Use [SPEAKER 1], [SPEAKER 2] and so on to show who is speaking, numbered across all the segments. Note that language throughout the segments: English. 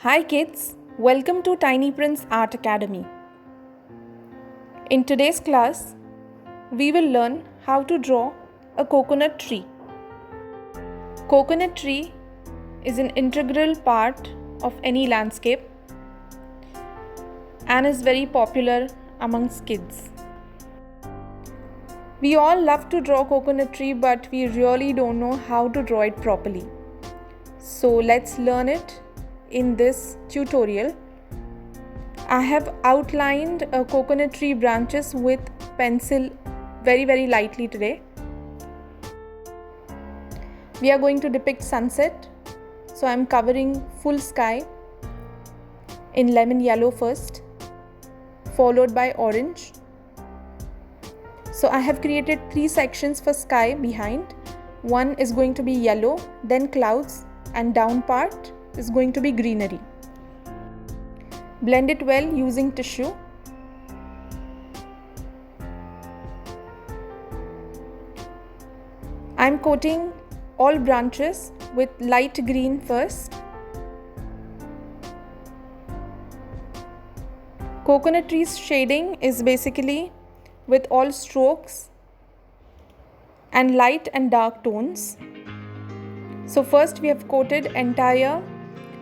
[SPEAKER 1] Hi kids, welcome to Tiny Prince Art Academy. In today's class, we will learn how to draw a coconut tree. Coconut tree is an integral part of any landscape and is very popular amongst kids. We all love to draw coconut tree, but we really don't know how to draw it properly. So let's learn it in this tutorial. I have outlined a coconut tree branches with pencil very lightly today. We are going to depict sunset. So I am covering full sky in lemon yellow first, followed by orange. So I have created 3 sections for sky behind. One is going to be yellow, then clouds, and down part is going to be greenery. Blend it well using tissue. I am coating all branches with light green first. Coconut tree's shading is basically with all strokes and light and dark tones. So first we have coated entire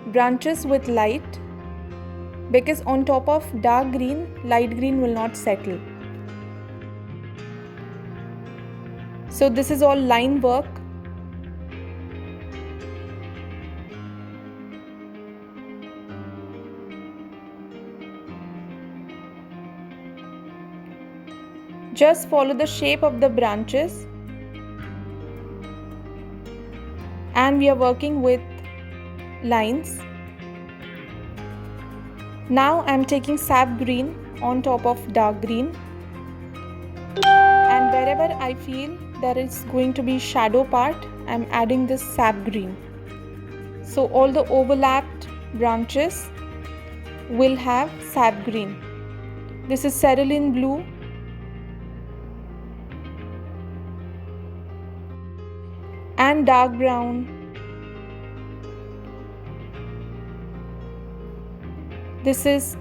[SPEAKER 1] branches with light, because on top of dark green, light green will not settle. So this is all line work. Just follow the shape of the branches, and we are working with lines. Now I am taking sap green on top of dark green, and wherever I feel there is going to be shadow part, I am adding this sap green. So all the overlapped branches will have sap green. This is cerulean blue, and dark brown. This is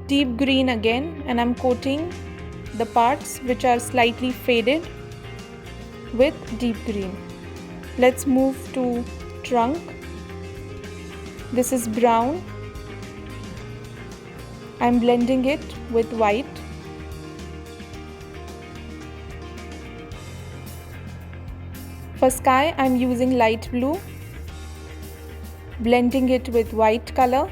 [SPEAKER 1] deep green again, and I'm coating the parts which are slightly faded with deep green. Let's move to trunk. This is brown. I'm blending it with white. For sky, I'm using light blue, blending it with white color.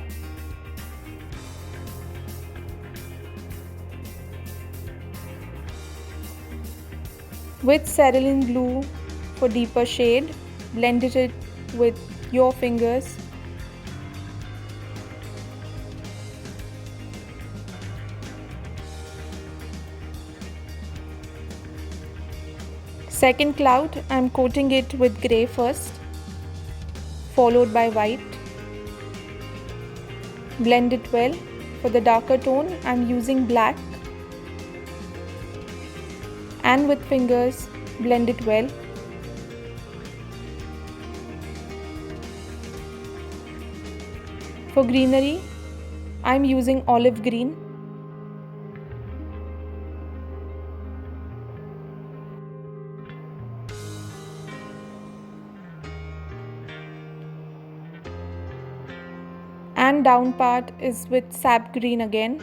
[SPEAKER 1] With cerulean blue for deeper shade, blend it with your fingers. Second cloud, I am coating it with grey first, followed by white. Blend it well. For the darker tone, I am using black, and with fingers blend it well. For greenery, I am using olive green. And down part is with sap green again.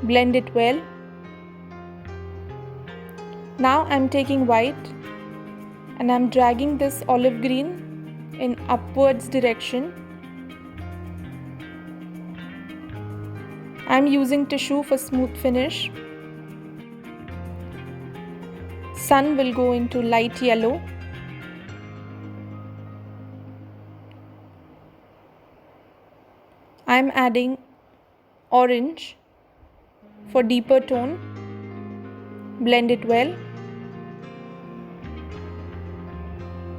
[SPEAKER 1] Blend it well. Now I am taking white and I am dragging this olive green in upwards direction. I am using tissue for smooth finish. Sun will go into light yellow. I am adding orange for deeper tone. Blend it well.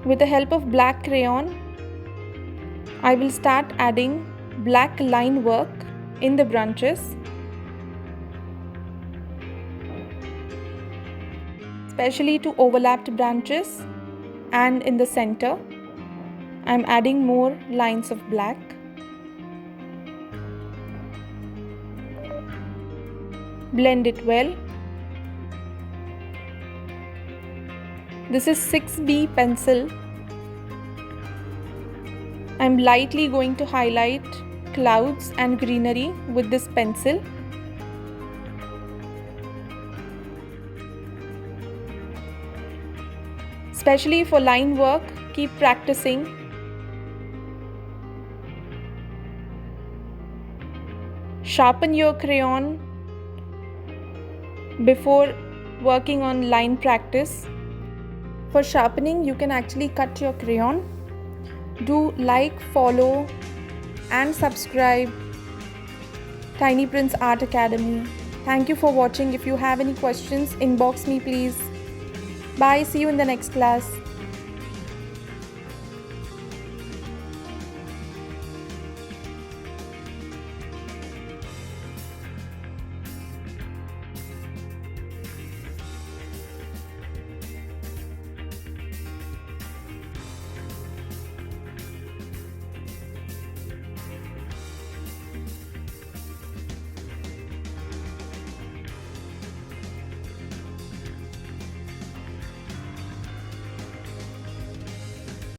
[SPEAKER 1] With the help of black crayon, I will start adding black line work in the branches, especially to overlapped branches and in the center. I'm adding more lines of black. Blend it well. This is 6B pencil. I'm lightly going to highlight clouds and greenery with this pencil. Especially for line work, keep practicing. Sharpen your crayon before working on line practice. For sharpening, you can actually cut your crayon. Do like, follow and subscribe Tiny Prince Art Academy. Thank you for watching. If you have any questions, inbox me please. Bye, see you in the next class.